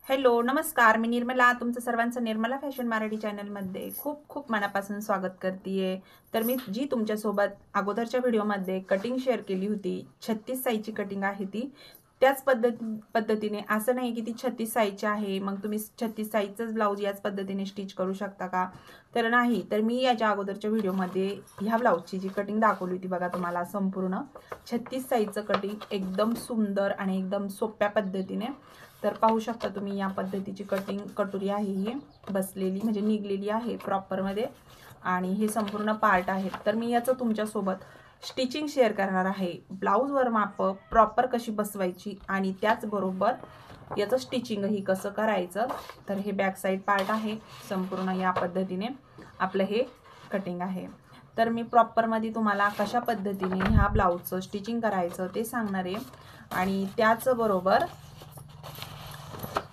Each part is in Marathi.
हॅलो नमस्कार, मी निर्मला तुमचं सर्वांचं निर्मला फॅशन मराठी चॅनलमध्ये खूप खूप मनापासून स्वागत करते। तर मी जी तुमच्यासोबत अगोदरच्या व्हिडिओमध्ये कटिंग शेअर केली होती 36 साईजची कटिंग आहे ती त्याच पद्धतीने असं नाही की ती 36 साईजची आहे मग तुम्ही 36 साईजचाच ब्लाउज याच पद्धतीने स्टिच करू शकता का, तर नाही। तर मी याच्या अगोदरच्या व्हिडिओमध्ये ह्या ब्लाउजची जी कटिंग दाखवली होती बघा तुम्हाला संपूर्ण 36 साईजचं कटिंग एकदम सुंदर आणि एकदम सोप्या पद्धतीने। तर पाहू शकता तुम्ही या पद्धतीची कटोरी आहे ही बसलेली म्हणजे निघलेली आहे प्रॉपर मध्ये आणि हे संपूर्ण पार्ट आहे। तर मी याचं तुमच्यासोबत स्टिचिंग शेअर करणार आहे, ब्लाउज वर माप प्रॉपर कशी बसवायची आणि त्याचबरोबर याचं स्टिचिंग ही कसं करायचं। तर हे बॅक साइड पार्ट आहे संपूर्ण या पद्धतीने आपलं हे कटिंग आहे। तर मी प्रॉपर मध्ये तुम्हाला कशा पद्धतीने ह्या ब्लाउजचं स्टिचिंग करायचं ते सांगणार आहे आणि त्याचबरोबर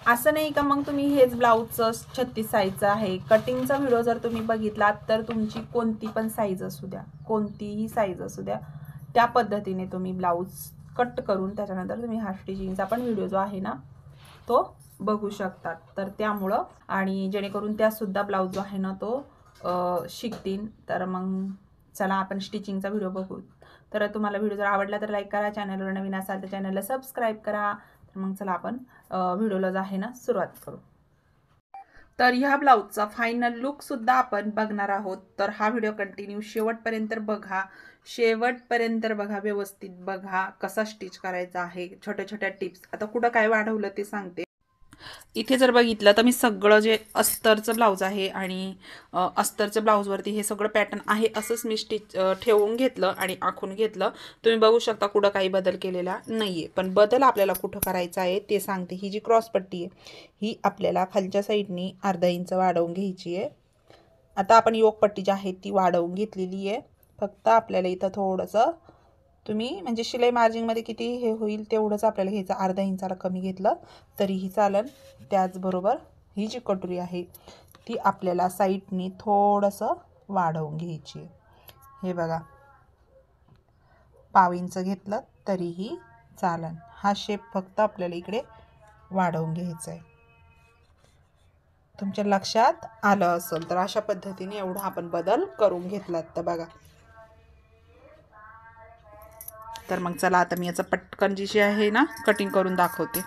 असं नाही का मग तुम्ही हेच ब्लाउजचं 36 साईजचं आहे कटिंगचा व्हिडिओ जर तुम्ही बघितलात तर तुमची कोणती पण साईज असू द्या, कोणतीही साईज असू द्या, त्या पद्धतीने तुम्ही ब्लाउज कट करून त्याच्यानंतर तुम्ही हा स्टिचिंगचा पण व्हिडिओ जो आहे ना तो बघू शकतात। तर त्यामुळे आणि जेणेकरून त्या सुद्धा ब्लाउज जो आहे ना तो शिकतील। तर मग चला आपण स्टिचिंगचा व्हिडिओ बघू। तर तुम्हाला व्हिडिओ जर आवडला तर लाईक करा, चॅनलवर नवीन असाल तर चॅनलला सबस्क्राइब करा। तर मग चला आपण व्हिडिओला जो आहे ना सुरुवात करू। तर ह्या ब्लाउजचा फायनल लुक सुद्धा आपण बघणार आहोत, तर हा व्हिडिओ कंटिन्यू शेवटपर्यंत बघा, शेवटपर्यंत बघा, व्यवस्थित बघा कसा स्टिच करायचा आहे। छोट्या छोट्या टिप्स, आता कुठं काय वाढवलं ते सांगते। इथे जर बघितलं तर मी सगळं जे अस्तरचं ब्लाउज आहे आणि अस्तरच्या ब्लाउजवरती हे सगळं पॅटर्न आहे असंच मी स्टिच ठेवून घेतलं आणि आखून घेतलं। तुम्ही बघू शकता कुठं काही बदल केलेला नाहीये, पण बदल आपल्याला कुठं करायचा आहे ते सांगते। ही जी क्रॉस पट्टी आहे ही आपल्याला खालच्या साईडनी अर्धा इंच वाढवून घ्यायची आहे। आता आपण योक पट्टी जी आहे ती वाढवून घेतलेली आहे, फक्त आपल्याला इथं थोडंसं तुम्ही म्हणजे शिलाई मार्जिन मध्ये किती हे होईल तेवढंच आपल्याला घ्यायचं, अर्धा इंचाला कमी घेतलं तरीही चालेल। त्याचबरोबर ही जी कटोरी आहे ती आपल्याला साईडनी थोडंसं वाढवून घ्यायची। हे बघा पाव इंच घेतलं तरीही चालेल, हा शेप फक्त आपल्याला इकडे वाढवून घ्यायचा आहे। तुमच्या लक्षात आलं असेल तर अशा पद्धतीने एवढा आपण बदल करून घेतलात तर बघा। तर मग चला आता मी याचा पटकन जी आहे ना कटिंग करून दाखवते।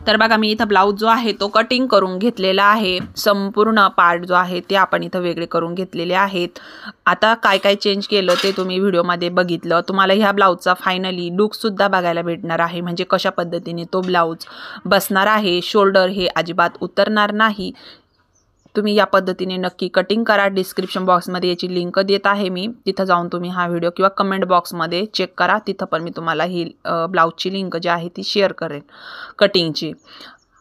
तर बघा मी इथं ब्लाउज जो आहे तो कटिंग करून घेतलेला आहे, संपूर्ण पार्ट जो आहे ते आपण इथं वेगळे करून घेतलेले आहेत। आता काय काय चेंज केलं ते तुम्ही व्हिडिओमध्ये बघितलं, तुम्हाला ह्या ब्लाउजचा फायनली लुक सुद्धा बघायला भेटणार आहे, म्हणजे कशा पद्धतीने तो ब्लाउज बसणार आहे। शोल्डर हे अजिबात उतरणार नाही। तुम्ही या पद्धतीने नक्की कटिंग करा। डिस्क्रिप्शन बॉक्समध्ये याची लिंक देत आहे मी, तिथं जाऊन तुम्ही हा व्हिडिओ किंवा कमेंट बॉक्समध्ये चेक करा, तिथं पण मी तुम्हाला ही ब्लाउजची लिंक जी आहे ती शेअर करेन कटिंगची।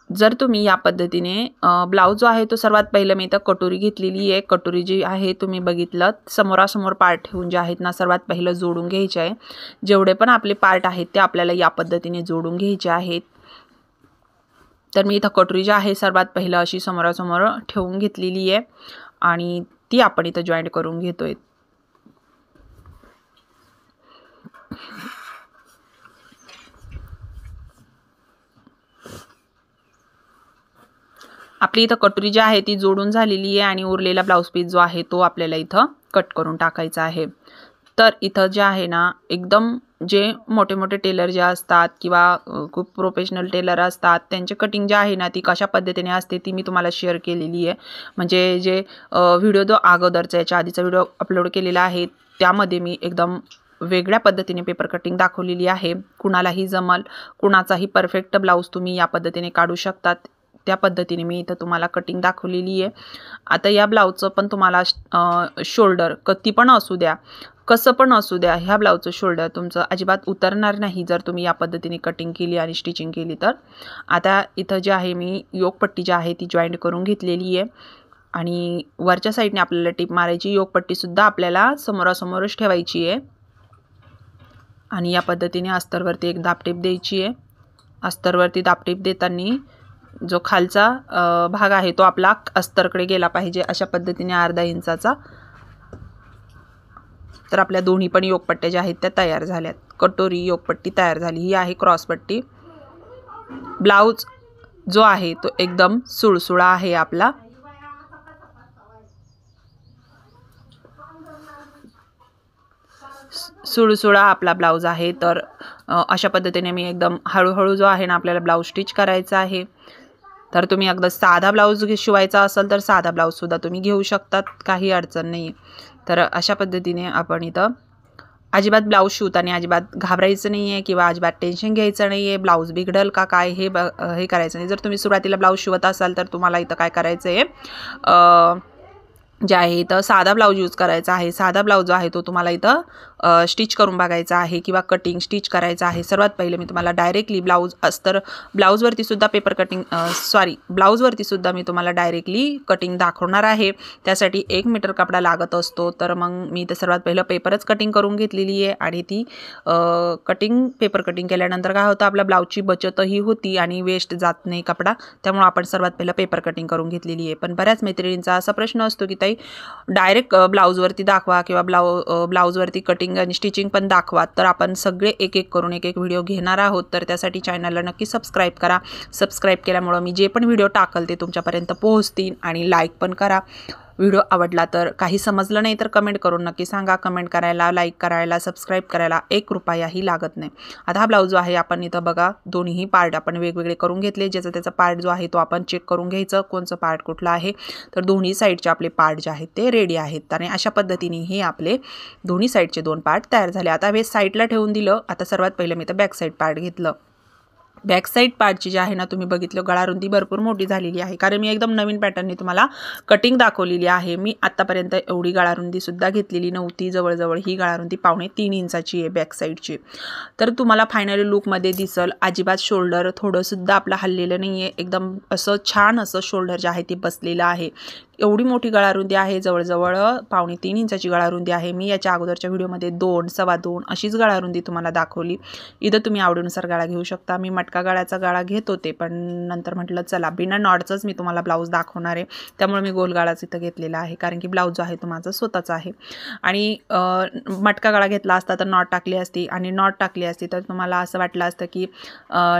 जर तुम्ही या पद्धतीने ब्लाउज जो आहे तो सर्वात पहिलं मी इथं कटोरी घेतलेली आहे, कटोरी जी आहे तुम्ही बघितलं समोरासमोर पार्ट ठेवून जे आहेत ना सर्वात पहिलं जोडून घ्यायचे आहे। जेवढे पण आपले पार्ट आहेत ते आपल्याला या पद्धतीने जोडून घ्यायचे आहेत। तर मी इथं कटोरी जी आहे सर्वात पहिलं अशी समोरासमोर ठेवून घेतलेली आहे आणि ती आपण इथं जॉईंट करून घेतोय। आपली इथं कटोरी जी आहे ती जोडून झालेली आहे आणि उरलेला ब्लाउज पीस जो आहे तो आपल्याला इथं कट करून टाकायचा आहे। तर इथं जे आहे ना एकदम जे मोठे मोठे टेलर जे असतात किंवा खूप प्रोफेशनल टेलर असतात त्यांची कटिंग जी आहे ना ती कशा पद्धतीने असते ती मी तुम्हाला शेअर केलेली आहे। म्हणजे जे व्हिडिओ जो अगोदरचा याच्या आधीचा व्हिडिओ अपलोड केलेला आहे त्यामध्ये मी एकदम वेगळ्या पद्धतीने पेपर कटिंग दाखवलेली आहे। कुणालाही जमल, कुणाचाही परफेक्ट ब्लाउज तुम्ही या पद्धतीने काढू शकतात, त्या पद्धतीने मी इथं तुम्हाला कटिंग दाखवलेली आहे। आता या ब्लाउजचं पण तुम्हाला शोल्डर किती पण असू द्या, कसं पण असू द्या, ह्या ब्लाउजचं शोल्डर तुमचं अजिबात उतरणार नाही जर तुम्ही या पद्धतीने कटिंग केली आणि स्टिचिंग केली तर। आता इथं जे आहे मी योकपट्टी जी आहे ती जॉईंट करून घेतलेली आहे आणि वरच्या साईडने आपल्याला टिप मारायची, योकपट्टी सुद्धा आपल्याला समोरासमोरच ठेवायची आहे आणि या पद्धतीने अस्तरवरती एक दाबटीप द्यायची आहे। अस्तरवरती दाबटीप देताना जो खालचा भाग आहे तो आपला अस्तरकडे गेला पाहिजे, अशा पद्धतीने अर्धा इंचाचा। तर आपल्या दोन्ही पण योकपट्ट्या ज्या आहेत त्या तयार झाल्यात, कटोरी योकपट्टी तयार झाली। ही आहे क्रॉस पट्टी। ब्लाउज जो आहे तो एकदम सुळसुळा आहे आपला। सुळसुळा आपला ब्लाऊज आहे। तर अशा पद्धतीने मी एकदम हळूहळू जो आहे ना आपल्याला ब्लाऊज स्टिच करायचा आहे। तर तुम्ही अगदी साधा ब्लाऊज शिवायचा असेल तर साधा ब्लाऊज सुद्धा तुम्ही घेऊ शकतात, काही अडचण नाही। तर अशा पद्धतीने आपण इथं अजिबात ब्लाऊज शिवताना अजिबात घाबरायचं नाही आहे किंवा अजिबात टेन्शन घ्यायचं नाही आहे, ब्लाऊज बिघडेल का काय हे करायचं नाही। जर तुम्ही सुरुवातीला ब्लाऊज शिवत असाल तर तुम्हाला इथं काय करायचं आहे, जे आहे इथं साधा ब्लाऊज यूज करायचा आहे। साधा ब्लाऊज जो आहे तो तुम्हाला इथं स्टिच करून बघायचा आहे किंवा कटिंग स्टिच करायचं आहे। सर्वात पहिले मी तुम्हाला डायरेक्टली ब्लाऊज अस्तर ब्लाऊजवरती सुद्धा पेपर कटिंग ब्लाऊजवरती सुद्धा मी तुम्हाला डायरेक्टली कटिंग दाखवणार आहे। त्यासाठी 1 मीटर कपडा लागत असतो। तर मग मी इथं सर्वात पहिलं पेपरच कटिंग करून घेतलेली आहे आणि ती पेपर कटिंग केल्यानंतर काय होतं, आपल्या ब्लाऊजची बचतही होती आणि वेस्ट जात नाही कपडा। त्यामुळे आपण सर्वात पहिलं पेपर कटिंग करून घेतलेली आहे। पण बऱ्याच मैत्रिणींचा असा प्रश्न असतो की ताई डायरेक्ट ब्लाऊजवरती दाखवा किंवा ब्लाऊजवरती कटिंग आणि स्टिचिंग पण दाखवा। तर आपण सगळे एक एक करून एक एक व्हिडिओ घेणार आहोत। तर त्यासाठी चॅनलला नक्की सबस्क्राईब करा। सबस्क्राईब केल्यामुळे मी जे पण व्हिडिओ टाकल ते तुमच्यापर्यंत पोहोचतील आणि लाईक पण करा। व्हिडिओ आवडला तर, काही समजलं नाही तर कमेंट करून नक्की सांगा। कमेंट करायला, लाईक करायला, सबस्क्राईब करायला 1 रुपयाही लागत नाही। आता हा ब्लाऊज जो आहे आपण इथं बघा दोन्ही पार्ट आपण वेगवेगळे करून घेतले। ज्याचा त्याचा पार्ट जो आहे तो आपण चेक करून घ्यायचं, कोणचं पार्ट कुठला आहे। तर दोन्ही साईडचे आपले पार्ट जे आहेत ते रेडी आहेत आणि अशा पद्धतीने हे आपले दोन्ही साईडचे 2 पार्ट तयार झाले। आता हे साईडला ठेवून दिलं। आता सर्वात पहिले मी तर बॅक साईड पार्ट घेतलं। बॅक साईड पार्टची जी आहे ना, तुम्ही बघितलं गळारुंदी भरपूर मोठी झालेली आहे, कारण मी एकदम नवीन पॅटर्नने तुम्हाला कटिंग दाखवलेली आहे। मी आतापर्यंत एवढी गळारुंदी सुद्धा घेतलेली नव्हती। जवळजवळ ही गळारुंदी 2.25 इंचाची आहे बॅक साईडची। तर तुम्हाला फायनली लुकमध्ये दिसल अजिबात शोल्डर थोडं सुद्धा आपलं हल्लेलं नाही आहे। एकदम असं छान असं शोल्डर जे आहे ते बसलेलं आहे। एवढी मोठी गळारुंदी आहे, जवळजवळ 2.25 इंचाची गळारुंदी आहे। मी याच्या अगोदरच्या व्हिडिओमध्ये 2, 2.25 अशीच गळारुंदी तुम्हाला दाखवली। इथं तुम्ही आवडीनुसार गळा घेऊ शकता। मी मटका गळ्याचा गळा घेत होते, पण नंतर म्हटलं चला बिना नॉटचंच मी तुम्हाला ब्लाऊज दाखवणार आहे, त्यामुळे मी गोल गळाच इथं घेतलेला आहे, कारण की ब्लाऊज जो आहे तो माझा स्वतःचा आहे। आणि मटका गळा घेतला असता तर नॉट टाकली असती, आणि नॉट टाकली असती तर तुम्हाला असं वाटलं असतं की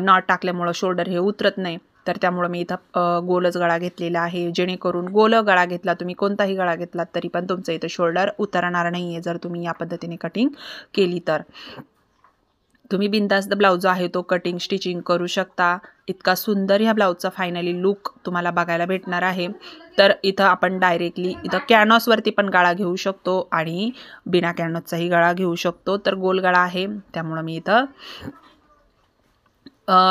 नॉट टाकल्यामुळं शोल्डर हे उतरत नाही। तर त्यामुळे मी इथं गोलच गळा घेतलेला आहे, जेणेकरून गोल गळा घेतला तुम्ही कोणताही गळा घेतलात तरी पण तुमचं इथं शोल्डर उतरणार नाही आहे, जर तुम्ही या पद्धतीने कटिंग केली तर। तुम्ही बिनधास्त ब्लाऊज जो आहे तो कटिंग स्टिचिंग करू शकता। इतका सुंदर ह्या ब्लाऊजचा फायनली लुक तुम्हाला बघायला भेटणार आहे। तर इथं आपण डायरेक्टली इथं कॅनव्हासवरती पण गळा घेऊ शकतो आणि बिना कॅनव्हासचाही गळा घेऊ शकतो। तर गोल गळा आहे त्यामुळे मी इथं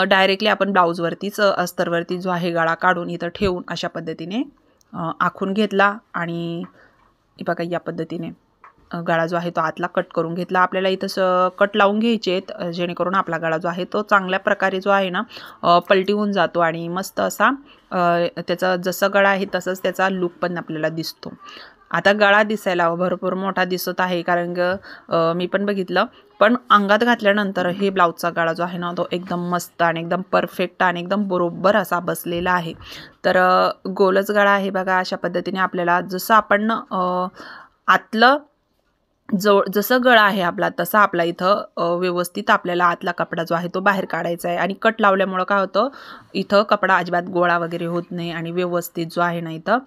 डायरेक्टली आपण ब्लाऊजवरतीच अस्तरवरती जो आहे गळा काढून इथं ठेवून अशा पद्धतीने आखून घेतला आणि बघा या पद्धतीने गळा जो आहे तो आतला कट करून घेतला। आपल्याला इथं कट लावून घ्यायचे आहेत, जेणेकरून आपला गळा जो आहे तो चांगल्या प्रकारे जो आहे ना पलटी होऊन जातो आणि मस्त असा त्याचा जसं गळा आहे तसंच त्याचा लुक पण आपल्याला दिसतो। आता गळा दिसायला भरपूर मोठा दिसत आहे, कारण मी पण बघितलं, पण अंगात घातल्यानंतर हे ब्लाऊजचा गळा जो आहे ना तो एकदम मस्त आणि एकदम परफेक्ट आणि एकदम बरोबर असा बसलेला आहे। तर गोलच गळा आहे बघा। अशा पद्धतीने आपल्याला जसं आपण आतलं जसं गळा आहे आपला तसा आपला इथं व्यवस्थित आपल्याला आतला कपडा जो आहे तो बाहेर काढायचा आहे। आणि कट लावल्यामुळं काय होतं, इथं कपडा अजिबात गोळा वगैरे होत नाही आणि व्यवस्थित जो आहे ना इथं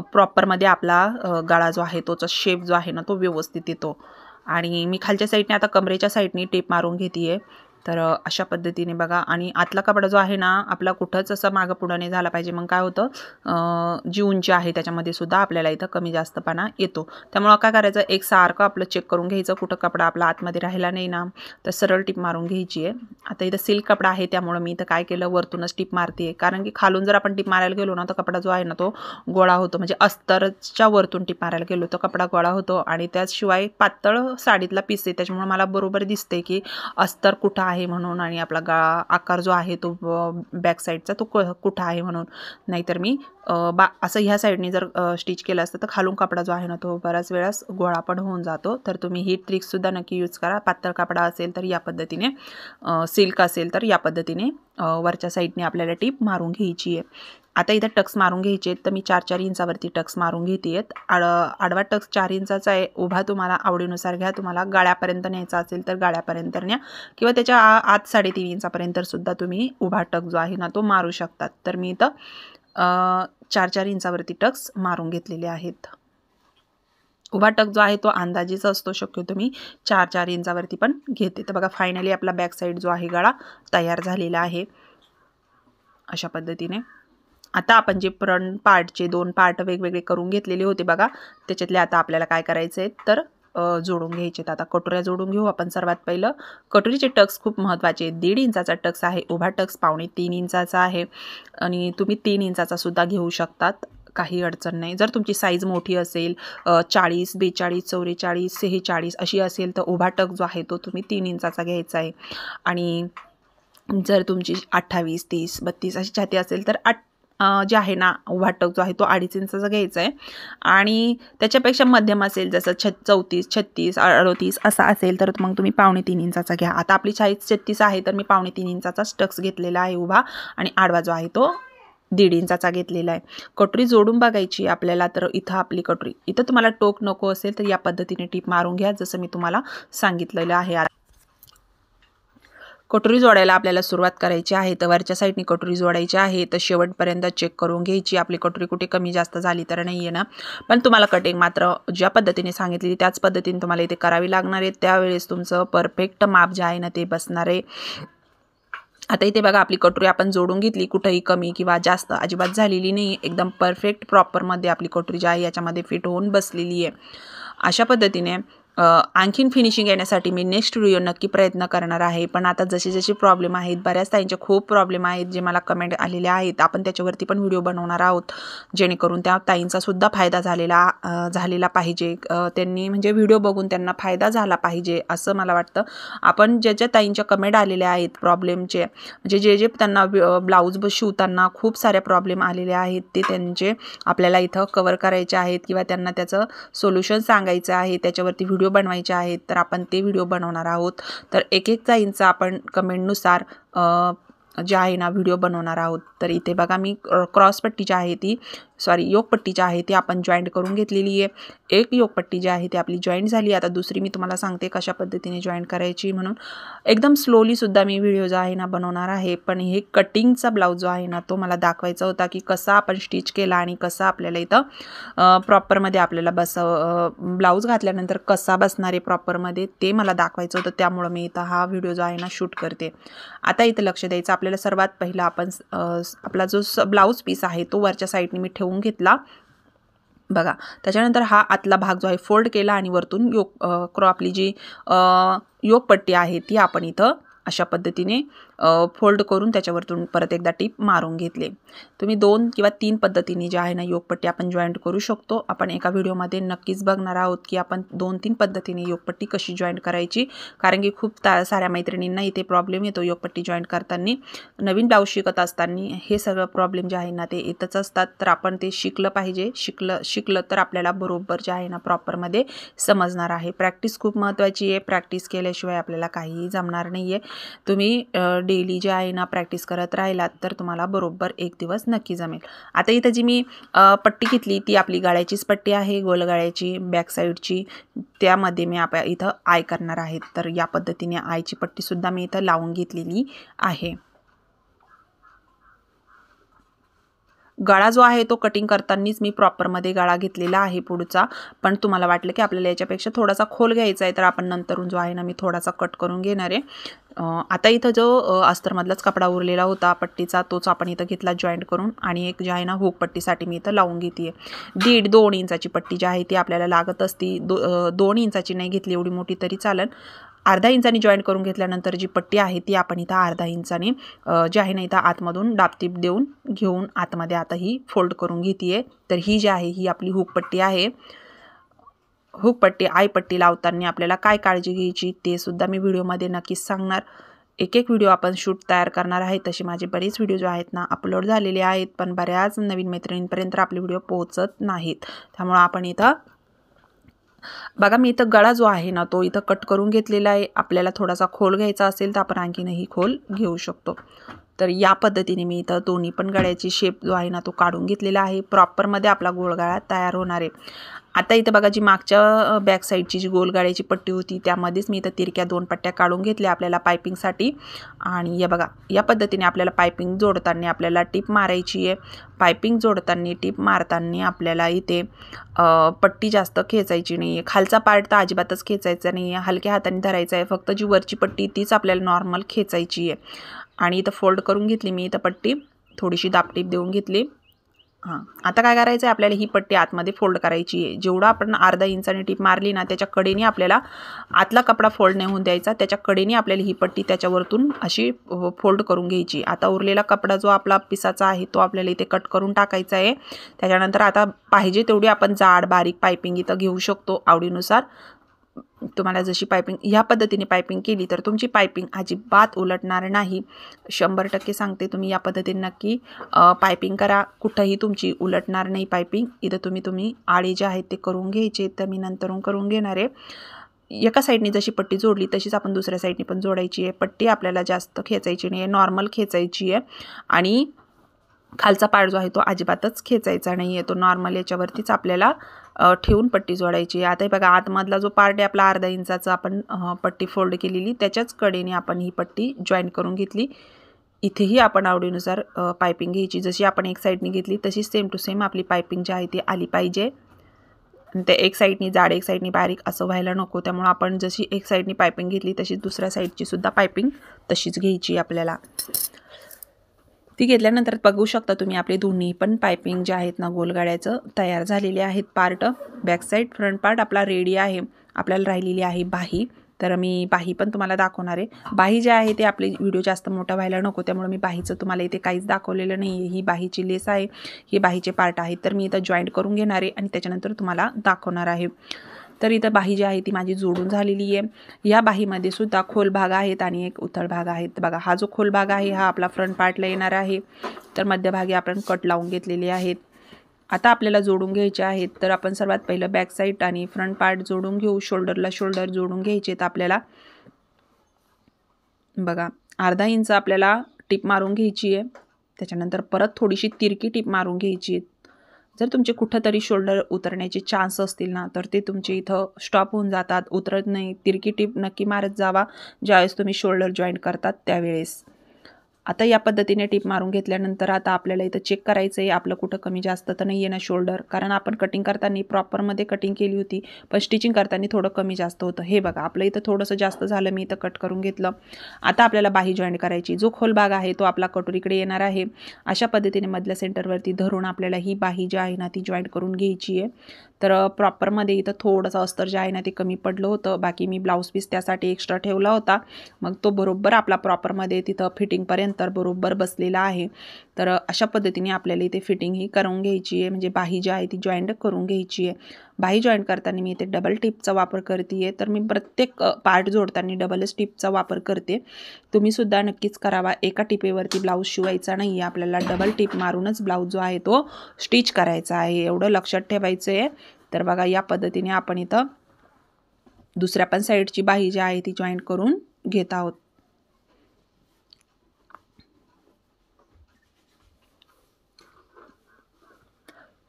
प्रॉपरमध्ये आपला गळा जो आहे तोचा शेप जो आहे ना तो व्यवस्थित येतो। आणि मी खालच्या साईडने आता कमरेच्या साईडने टेप मारून घेते आहे। तर अशा पद्धतीने बघा, आणि आतला कपडा जो आहे ना आपला कुठंच असं मागं पुढं नाही झाला पाहिजे, मग काय होतं जी उंची आहे त्याच्यामध्ये सुद्धा आपल्याला इथं कमी जास्तपणा येतो। त्यामुळं काय करायचं, एक सारखं आपलं चेक करून घ्यायचं, कुठं कपडा आपला आतमध्ये राहिला नाही ना तर सरळ टिप मारून घ्यायची आहे। आता इथं सिल्क कपडा आहे त्यामुळं मी इथं काय केलं, वरतूनच टिप मारते आहे, कारण की खालून जर आपण टिप मारायला गेलो ना तर कपडा जो आहे ना तो गोळा होतो, म्हणजे अस्तरच्या वरतून टिप मारायला गेलो तर कपडा गोळा होतो। आणि त्याशिवाय पातळ साडीतला पीस आहे त्याच्यामुळे मला बरोबर दिसते की अस्तर कुठं आहे म्हणून, आणि आपला आकार जो आहे तो बॅक साईडचा तो कुठं आहे म्हणून। नाहीतर मी असं ह्या साईडने जर स्टिच केलं असतं तर खालून कपडा जो आहे ना तो बऱ्याच वेळेस गोळा पण होऊन जातो। तर तुम्ही ही ट्रिकसुद्धा नक्की यूज करा। पातळ कपडा असेल तर या पद्धतीने, सिल्क असेल तर या पद्धतीने वरच्या साईडने आपल्याला टिप मारून घ्यायची आहे। आता इथं टक्स मारून घ्यायचे तर मी 4-4 इंचावरती टक्स मारून घेते. आडवा टक्स 4 इंचाचा आहे. उभा तुम्हाला आवडीनुसार घ्या. तुम्हाला गाळ्यापर्यंत न्यायचा असेल तर गाळ्यापर्यंत न्या किंवा त्याच्या आत 3.5 इंचापर्यंत सुद्धा तुम्ही उभा टक जो आहे ना तो मारू शकतात. तर मी इथं 4-4 इंचावरती टक्स मारून घेतलेले आहेत. उभा टक जो आहे तो अंदाजेच असतो, शक्यतो मी 4-4 इंचावरती पण घेते. तर बघा फायनली आपला बॅक साईड जो आहे गळा तयार झालेला आहे अशा पद्धतीने. आता आपण जे फ्रंट पार्टचे 2 पार्ट वेगवेगळे करून घेतलेले होते बघा, त्याच्यातले आता आपल्याला काय करायचं आहे तर जोडून घ्यायचे. आता कटोऱ्या जोडून घेऊ आपण. सर्वात पहिलं कटोरीचे टक्स खूप महत्त्वाचे आहेत. 1.5 इंचाचा टक्स आहे. उभा टक्स 2.25 इंचाचा आहे आणि तुम्ही 3 इंचाचा सुद्धा घेऊ शकतात, काही अडचण नाही. जर तुमची साईज मोठी असेल 40, 42, 44, 46 अशी असेल तर उभा टक जो आहे तो तुम्ही 3 इंचाचा घ्यायचा आहे. आणि जर तुमची 28, 30, 32 अशी छाती असेल तर जे आहे ना उभा टक जो आहे तो 2.5 इंचाचा घ्यायचा आहे. आणि त्याच्यापेक्षा मध्यम असेल जसं 34, 36, 38 असा असेल तर मग तुम्ही 2.25 इंचाचा घ्या. आता आपली साईज 36 आहे तर मी 2.25 इंचाचा टक्स घेतलेला आहे उभा, आणि आडवा जो आहे तो 1.5 इंचाचा घेतलेला आहे. कटोरी जोडून बघायची आपल्याला. तर इथं आपली कटोरी, इथं तुम्हाला टोक नको असेल तर या पद्धतीने टीप मारून घ्या जसं मी तुम्हाला सांगितलेलं आहे. कटोरी जोडायला आपल्याला सुरुवात करायची आहे. तर वरच्या साईडने कटोरी जोडायची आहे. तर शेवटपर्यंत चेक करून घ्यायची आपली कटोरी कुठे कमी जास्त झाली तर नाही आहे ना. पण तुम्हाला कटिंग मात्र ज्या पद्धतीने सांगितली त्याच पद्धतीने तुम्हाला इथे करावी लागणार आहे. त्यावेळेस तुमचं परफेक्ट माप जे आहे ना ते बसणार आहे. आता इथे बघा आपली कटोरी आपण जोडून घेतली, कुठेही कमी किंवा जास्त अजिबात झालेली नाही. एकदम परफेक्ट प्रॉपरमध्ये आपली कटोरी जी आहे याच्यामध्ये फिट होऊन बसलेली आहे. अशा पद्धतीने आणखीन फिनिशिंग येण्यासाठी मी नेक्स्ट व्हिडिओ नक्की प्रयत्न करणार आहे. पण आता जसे जसे प्रॉब्लेम आहेत, बऱ्याच ताईंचे खूप प्रॉब्लेम आहेत जे मला कमेंट आलेले आहेत, आपण त्याच्यावरती पण व्हिडिओ बनवणार आहोत जेणेकरून त्या ताईंचा सुद्धा फायदा झालेला पाहिजे. त्यांनी म्हणजे व्हिडिओ बघून त्यांना फायदा झाला पाहिजे असं मला वाटतं. आपण ज्या ताईंच्या कमेंट आलेल्या आहेत प्रॉब्लेमचे, म्हणजे जे त्यांना ब्लाऊज शिवताना खूप सारे प्रॉब्लेम आलेले आहेत ते त्यांचे आपल्याला इथं कव्हर करायचे आहेत किंवा त्यांना त्याचं सोल्युशन सांगायचं आहे, त्याच्यावरती व्हिडिओ बनवायचे आहेत. तर आपण ते व्हिडिओ बनवणार आहोत. तर एक ताईंचा आपण कमेंटनुसार जे आहे ना व्हिडिओ बनवणार आहोत. तर इथे बघा मी क्रॉसपट्टी जी आहे ती योगपट्टी जी आहे ती आपण जॉईंट करून घेतलेली आहे. एक योगपट्टी जी आहे ती आपली जॉईंट झाली. आता दुसरी मी तुम्हाला सांगते कशा पद्धतीने जॉईंट करायची. म्हणून एकदम स्लोली सुद्धा मी व्हिडिओ जो आहे ना बनवणार आहे. पण हे कटिंगचा ब्लाऊज जो आहे ना तो मला दाखवायचा होता की कसा आपण स्टिच केला आणि कसा आपल्याला इथं प्रॉपरमध्ये आपल्याला ब्लाऊज घातल्यानंतर कसा बसणार आहे प्रॉपरमध्ये ते मला दाखवायचं होतं. त्यामुळं मी इथं हा व्हिडिओ जो आहे ना शूट करते. आता इथं लक्ष द्यायचं आपल्याला. सर्वात पहिला आपण आपला जो ब्लाऊज पीस आहे तो वरच्या साईडने मी ठेवून घेतला बघा. त्याच्यानंतर हा आतला भाग जो आहे फोल्ड केला आणि वरतून आपली जी योगपट्टी आहे ती आपण इथं अशा पद्धतीने फोल्ड करून त्याच्यावरतून परत एकदा टीप मारून घेतले. तुम्ही 2 किंवा 3 पद्धतीने जे आहे ना योगपट्टी आपण जॉईंट करू शकतो. आपण एका व्हिडिओमध्ये नक्कीच बघणार आहोत की आपण 2-3 पद्धतीने योगपट्टी कशी जॉईंट करायची. कारण की खूप साऱ्या मैत्रिणींना इथे प्रॉब्लेम येतो योगपट्टी जॉईंट करताना. नवीन ब्लाऊज शिकत असताना हे सगळं प्रॉब्लेम जे आहे ना ते येतच असतात. तर आपण ते शिकलं पाहिजे. शिकलं तर आपल्याला बरोबर जे आहे ना प्रॉपरमध्ये समजणार आहे. प्रॅक्टिस खूप महत्त्वाची आहे. प्रॅक्टिस केल्याशिवाय आपल्याला काहीही जमणार नाही आहे. तुम्ही डेली जे आहे ना प्रॅक्टिस करत राहिलात तर तुम्हाला बरोबर एक दिवस नक्की जमेल. आता इथं जी मी पट्टी घेतली ती आपली गाळ्याचीच पट्टी आहे, गोल गाळ्याची बॅक साईडची. त्यामध्ये मी इथं आय करणार आहे. तर या पद्धतीने आयची पट्टीसुद्धा मी इथं लावून घेतलेली आहे. गळा जो आहे तो कटिंग करतानाच मी प्रॉपरमध्ये गळा घेतलेला आहे पुढचा. पण तुम्हाला वाटलं की आपल्याला याच्यापेक्षा थोडासा खोल घ्यायचा आहे तर आपण नंतरून जो आहे ना मी थोडासा कट करून घेणार आहे. आता इथं जो अस्तरमधलाच कपडा उरलेला होता पट्टीचा तोच आपण इथं घेतला जॉईंट करून आणि एक जे आहे ना हुक पट्टीसाठी मी इथं लावून घेते. 1.5-2 इंचाची पट्टी जी आहे ती आपल्याला लागत असती. 2 इंचाची नाही घेतली एवढी मोठी तरी चालेल. अर्धा इंचानी जॉईंट करून घेतल्यानंतर जी पट्टी आहे ती आपण इथं अर्धा इंचानी जी आहे ना इथं आतमधून डापटीप देऊन घेऊन आतमध्ये आता ही फोल्ड करून घेते. तर ही जी आहे ही आपली हुक पट्टी आहे. हुक पट्टी आय पट्टी लावताना आपल्याला काय काळजी घ्यायची ते सुद्धा मी व्हिडिओमध्ये नक्कीच सांगणार. एक व्हिडिओ आपण शूट तयार करणार आहे. तसे माझे बरेच व्हिडिओ जे आहेत ना अपलोड झालेले आहेत पण बऱ्याच नवीन मैत्रिणींपर्यंत आपले व्हिडिओ पोहोचत नाहीत. त्यामुळे आपण इथं बघा मी इथं गळा जो आहे ना तो इथं कट करून घेतलेला आहे. आपल्याला थोडासा खोल घ्यायचा असेल तर आपण आणखीनही खोल घेऊ शकतो. तर या पद्धतीने मी इथं दोन्ही पण गळ्याची शेप जो आहे ना तो काढून घेतलेला आहे. प्रॉपरमध्ये आपला गोलगळा तयार होणार आहे. आता इथं बघा जी मागच्या बॅक साईडची जी गोलगळ्याची पट्टी होती त्यामध्येच मी इथं तिरक्या 2 पट्ट्या काढून घेतल्या आपल्याला पायपिंगसाठी. आणि या बघा या पद्धतीने आपल्याला पायपिंग जोडताना आपल्याला टिप मारायची आहे. पायपिंग जोडताना टिप मारताना आपल्याला इथे पट्टी जास्त खेचायची नाही आहे. खालचा पार्ट तर अजिबातच खेचायचा नाही आहे, हलक्या हाताने धरायचा आहे. फक्त जी वरची पट्टी तीच आपल्याला नॉर्मल खेचायची आहे. आणि इथं फोल्ड करून घेतली मी इथं पट्टी, थोडीशी दाबटीप देऊन घेतली. हां, आता काय करायचं आहे आपल्याला ही पट्टी आतमध्ये फोल्ड करायची आहे. जेवढं आपण अर्धा इंचाने टीप मारली ना त्याच्या कडेने आपल्याला आतला कपडा फोल्ड नाही होऊन द्यायचा. त्याच्या कडेने आपल्याला ही पट्टी त्याच्यावरतून अशी फोल्ड करून घ्यायची. आता उरलेला कपडा जो आपला पिसाचा आहे तो आपल्याला इथे कट करून टाकायचा आहे. त्याच्यानंतर आता पाहिजे तेवढी आपण जाड बारीक पायपिंग इथं घेऊ शकतो आवडीनुसार. तुम्हाला जशी पायपिंग ह्या पद्धतीने पायपिंग केली तर तुमची पायपिंग अजिबात उलटणार नाही. 100% सांगते, तुम्ही या पद्धतीने नक्की पायपिंग करा, कुठंही तुमची उलटणार नाही पायपिंग. इथं तुम्ही आळे जे आहेत ते करून घ्यायचे, तर मी नंतरून करून घेणार आहे. एका साईडने जशी पट्टी जोडली तशीच आपण दुसऱ्या साईडने पण जोडायची आहे. पट्टी आपल्याला जास्त खेचायची नाही आहे, नॉर्मल खेचायची आहे. आणि खालचा पार्ट जो आहे तो अजिबातच खेचायचा नाही आहे, तो नॉर्मल याच्यावरतीच आपल्याला ठेवून पट्टी जोडायची. आता हे बघा आतमधला जो पार्ट आहे आपला अर्धा इंचाचा आपण पट्टी फोल्ड केलेली त्याच्याच कडेने आपण ही पट्टी जॉईन करून घेतली. इथेही आपण आवडीनुसार पायपिंग घ्यायची. जशी आपण एक साईडने घेतली तशीच सेम टू सेम आपली पायपिंग जी आहे ती आली पाहिजे. आणि ते एक साईडनी जाड एक साईडनी बारीक असं व्हायला नको. त्यामुळे आपण जशी एक साईडनी पायपिंग घेतली तशीच दुसऱ्या साईडची सुद्धा पायपिंग तशीच घ्यायची आपल्याला. ती घेतल्यानंतर बघू शकता तुम्ही आपले दोन्ही पण पायपिंग जे आहेत ना गोलगाड्याचं तयार झालेले आहेत. Part back side front part आपला रेडी आहे. आपल्याला राहिलेली आहे बाही, तर मी बाही पण तुम्हाला दाखवणार आहे. बाही जे आहे ते आपले व्हिडिओ जास्त मोठा व्हायला नको त्यामुळे मी बाहीचं तुम्हाला इथे काहीच दाखवलेलं नाही आहे. ही बाहीची लेस आहे, ही बाहीचे पार्ट आहेत. तर मी इथं जॉईंट करून घेणार आहे आणि त्याच्यानंतर तुम्हाला दाखवणार आहे. तर इथं बाही जी आहे ती माझी जोडून झालेली आहे. या बाहीमध्ये सुद्धा खोल भाग आहेत आणि एक उथळ भाग आहेत. बघा हा जो खोल भाग आहे हा आपला फ्रंट पार्टला येणार आहे. तर मध्यभागी आपण कट लावून घेतलेले आहेत. आता आपल्याला जोडून घ्यायचे आहेत. तर आपण सर्वात पहिलं बॅक साईड आणि फ्रंट पार्ट जोडून घेऊ. शोल्डरला शोल्डर जोडून घ्यायचे आहेत आपल्याला. बघा अर्धा इंच आपल्याला टिप मारून घ्यायची आहे. त्याच्यानंतर परत थोडीशी तिरकी टिप मारून घ्यायची आहे. जर तुमचे कुठंतरी शोल्डर उतरण्याचे चान्स असतील ना तर ते तुमचे इथं स्टॉप होऊन जातात, उतरत नाही. तिरकी टिप नक्की मारत जावा ज्यावेळेस तुम्ही शोल्डर जॉईंट करतात त्यावेळेस. आता या पद्धतीने टिप मारून घेतल्यानंतर आता आपल्याला इथं चेक करायचं आहे आपलं कुठं कमी जास्त तर नाही आहे ना शोल्डर. कारण आपण कटिंग करताना प्रॉपरमध्ये कटिंग केली होती पण स्टिचिंग करताना थोडं कमी जास्त होतं. हे बघा आपलं इथं थोडंसं जास्त झालं, मी इथं कट करून घेतलं. आता आपल्याला बाही जॉईंट करायची. जो खोल भाग आहे तो आपला कटोरीकडे येणार आहे. अशा पद्धतीने मधल्या सेंटरवरती धरून आपल्याला ही बाही जी आहे ना ती जॉईंट करून घ्यायची आहे. तर प्रॉपरमध्ये इथं थोडंसं अस्तर जे आहे ना ते कमी पडलं होतं. बाकी मी ब्लाऊज पीस त्यासाठी एक्स्ट्रा ठेवला होता. मग तो बरोबर आपला प्रॉपरमध्ये तिथं फिटिंगपर्यंत बरोबर बसलेला आहे. तर अशा पद्धतीने आपल्याला इथे फिटिंग ही करून घ्यायची आहे, म्हणजे बाही जी आहे ती जॉईंट करून घ्यायची आहे. बाही जॉईंट करताना मी इथे डबल टिपचा वापर करते आहे. तर मी प्रत्येक पार्ट जोडताना डबलच टिपचा वापर करते. तुम्हीसुद्धा नक्कीच करावा. एका टिपेवरती ब्लाऊज शिवायचा नाही आहे, आपल्याला डबल टिप मारूनच ब्लाऊज जो आहे तो स्टिच करायचा आहे, एवढं लक्षात ठेवायचं आहे. तर बघा या पद्धतीने आपण इथं दुसऱ्या पण साईडची बाही जी आहे ती जॉईंट करून घेत आहोत.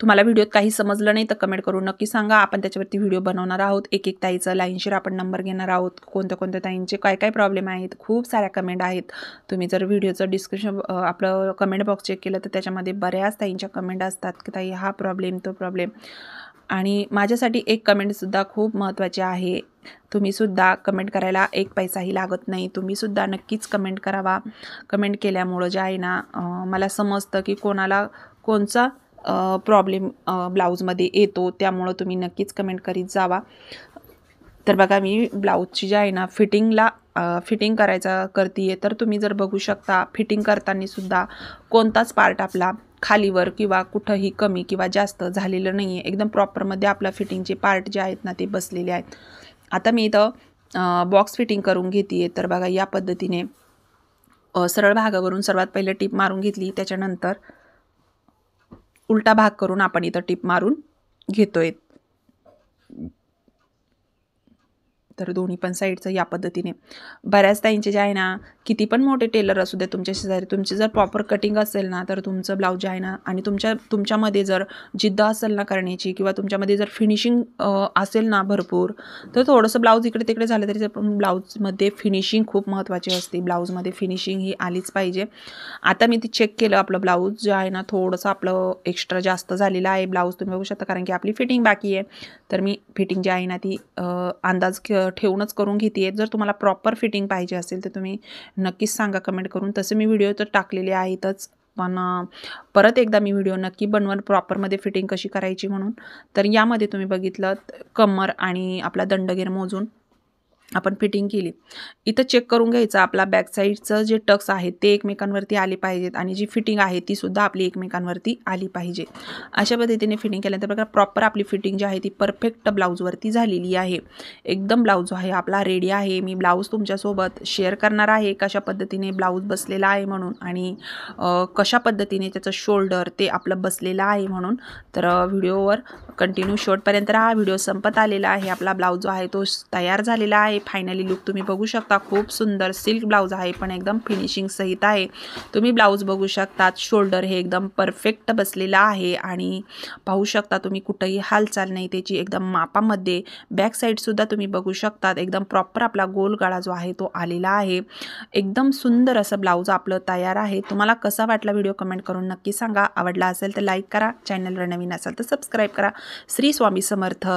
तुम्हाला व्हिडिओत काही समजलं नाही तर कमेंट करून नक्की सांगा. आपण त्याच्यावरती व्हिडिओ बनवणार आहोत. एक एक ताईचा लाईनशीर आपण नंबर घेणार आहोत. कोणत्या कोणत्या ताईंचे काय काय प्रॉब्लेम आहेत, खूप साऱ्या कमेंट आहेत. तुम्ही जर व्हिडिओचं डिस्क्रिप्शन आपलं कमेंट बॉक्स चेक केलं तर त्याच्यामध्ये बऱ्याच ताईंच्या कमेंट असतात की ताई हा प्रॉब्लेम तो प्रॉब्लेम. आणि माझ्यासाठी एक कमेंटसुद्धा खूप महत्त्वाची आहे. तुम्हीसुद्धा कमेंट करायला एक पैसाही लागत नाही. तुम्हीसुद्धा नक्कीच कमेंट करावा. कमेंट केल्यामुळं जे आहे ना मला समजतं की कोणाला कोणचा प्रॉब्लेम ब्लाऊजमध्ये येतो. त्यामुळं तुम्ही नक्कीच कमेंट करीत जावा. तर बघा मी ब्लाऊजची जी आहे ना फिटिंग करायचा करते आहे. तर तुम्ही जर बघू शकता फिटिंग करताना सुद्धा कोणताच पार्ट आपला खालीवर किंवा कुठंही कमी किंवा जास्त झालेलं नाही आहे. एकदम प्रॉपरमध्ये आपला फिटिंगचे पार्ट जे आहेत ना ते बसलेले आहेत. आता मी इथं बॉक्स फिटिंग करून घेते आहे. तर बघा या पद्धतीने सरळ भागावरून सर्वात पहिले टिप मारून घेतली, त्याच्यानंतर उलटा भाग करून आपण इथं टिप मारून घेतोय. तर दोन्ही पण साईडचं या पद्धतीने. बऱ्याच ताईंचे जे आहे ना, किती पण मोठे टेलर असू दे तुमच्या शेजारी, तुमची जर प्रॉपर कटिंग असेल ना, तर तुमचं ब्लाऊज जे आहे ना, आणि तुमच्यामध्ये जर जिद्द असेल ना करण्याची, किंवा तुमच्यामध्ये जर फिनिशिंग असेल ना भरपूर, तर थोडंसं ब्लाऊज इकडे तिकडे झालं तरी पण ब्लाऊजमध्ये फिनिशिंग खूप महत्त्वाची असते. ब्लाऊजमध्ये फिनिशिंग ही आलीच पाहिजे. आता मी ती चेक केलं, आपलं ब्लाऊज जे आहे ना, थोडंसं आपलं एक्स्ट्रा जास्त झालेलं आहे ब्लाऊज, तुम्ही बघू शकता, कारण की आपली फिटिंग बाकी आहे. तर मी फिटिंग जी आहे ना ती अंदाज ठेवूनच करून घेते. जर तुम्हाला प्रॉपर फिटिंग पाहिजे असेल तर तुम्ही नक्कीच सांगा कमेंट करून. तसे मी व्हिडिओ तर टाकलेले आहेतच, पण परत एकदा मी व्हिडिओ नक्की बनवल प्रॉपरमध्ये फिटिंग कशी करायची म्हणून. तर यामध्ये तुम्ही बघितलं कमर आणि आपला दंडगेर मोजून आपण फिटिंग केली. इथं चेक करून घ्यायचं आपला बॅक साईडचं जे टक्स आहेत ते एकमेकांवरती आले पाहिजेत, आणि जी फिटिंग आहे ती सुद्धा आपली एकमेकांवरती आली पाहिजे. अशा पद्धतीने फिटिंग केल्यानंतर बघा प्रॉपर आपली फिटिंग जी आहे ती परफेक्ट ब्लाऊजवरती झालेली आहे. एकदम ब्लाऊज आहे आपला रेडी आहे. मी ब्लाऊज तुमच्यासोबत शेअर करणार आहे कशा पद्धतीने ब्लाऊज बसलेला आहे म्हणून, आणि कशा पद्धतीने त्याचं शोल्डर ते आपलं बसलेलं आहे म्हणून. तर व्हिडिओवर कंटिन्यू शेवटपर्यंत हा व्हिडिओ संपत आलेला आहे. आपला ब्लाऊज जो आहे तो तयार झालेला आहे. फायनली लुक तुम्ही बघू शकता. खूप सुंदर सिल्क ब्लाऊज आहे, पण एकदम फिनिशिंग सहित आहे. तुम्ही ब्लाऊज बघू शकतात, शोल्डर हे एकदम परफेक्ट बसलेला आहे, आणि पाहू शकता तुम्ही कुठेही हालचाल नाही त्याची, एकदम मापामध्ये. बॅक साईड सुद्धा तुम्ही बघू शकतात, एकदम प्रॉपर आपला गोल गळा जो आहे तो आलेला आहे. एकदम सुंदर असं ब्लाऊज आपलं तयार आहे. तुम्हाला कसा वाटला व्हिडिओ कमेंट करून नक्की सांगा. आवडला असेल तर लाईक करा, चॅनलवर नवीन असेल तर सबस्क्राईब करा. श्री स्वामी समर्थ.